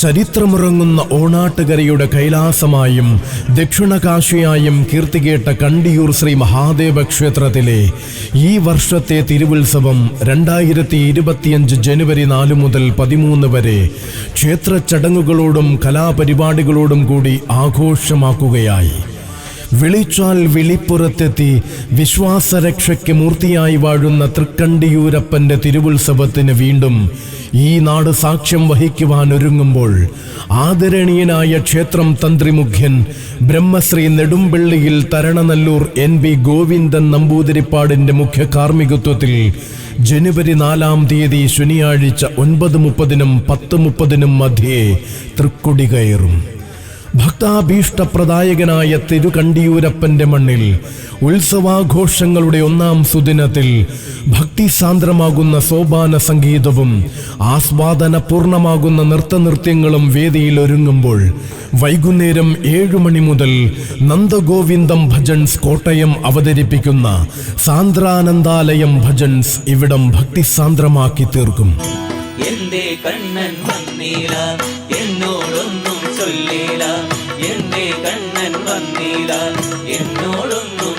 ചരിത്രമുറങ്ങുന്ന ഓണാട്ടുകരയുടെ കൈലാസമായും ദക്ഷിണകാശിയായും കീർത്തികേട്ട കണ്ടിയൂർ ശ്രീ മഹാദേവ ക്ഷേത്രത്തിലെ ഈ വർഷത്തെ തിരുവുത്സവം 2025 ജനുവരി 4 മുതൽ 13 വരെ ക്ഷേത്ര ചടങ്ങുകളോടും കലാപരിപാടികളോടും കൂടി ആഘോഷമാക്കുകയായി. വിളിച്ചാൽ വിളിപ്പുറത്തെത്തി വിശ്വാസരക്ഷയ്ക്ക് മൂർത്തിയായി വാഴുന്ന തൃക്കണ്ടിയൂരപ്പന്റെ തിരുവുത്സവത്തിന് വീണ്ടും ഈ നാട് സാക്ഷ്യം വഹിക്കുവാൻ ഒരുങ്ങുമ്പോൾ ആദരണീയനായ ക്ഷേത്രം തന്ത്രിമുഖ്യൻ ബ്രഹ്മശ്രീ നെടുമ്പള്ളിയിൽ തരണനല്ലൂർ NB ഗോവിന്ദൻ നമ്പൂതിരിപ്പാടിന്റെ മുഖ്യ കാർമ്മികത്വത്തിൽ ജനുവരി 4 തീയതി ശനിയാഴ്ച 9:30-നും 10:30-നും മധ്യേ തൃക്കൊടി കയറും. ഭക്താഭീഷ്ടപ്രദായകനായ തിരുകണ്ടിയൂരപ്പന്റെ മണ്ണിൽ ഉത്സവാഘോഷങ്ങളുടെ 1-ാം സുദിനത്തിൽ ഭക്തിസാന്ദ്രമാകുന്ന സോപാന സംഗീതവും ആസ്വാദനപൂർണമാകുന്ന നൃത്തനൃത്യങ്ങളും വേദിയിൽ ഒരുങ്ങുമ്പോൾ വൈകുന്നേരം 7 മണി മുതൽ നന്ദഗോവിന്ദം ഭജൻസ് കോട്ടയം അവതരിപ്പിക്കുന്ന സാന്ദ്രാനന്ദാലയം ഭജൻസ് ഇവിടം ഭക്തിസാന്ദ്രമാക്കി തീർക്കും. എന്റെ കണ്ണൻ വന്നീല എന്നോടൊന്നും ചൊല്ലില, എന്റെ കണ്ണൻ വന്നീല എന്നോടൊന്നും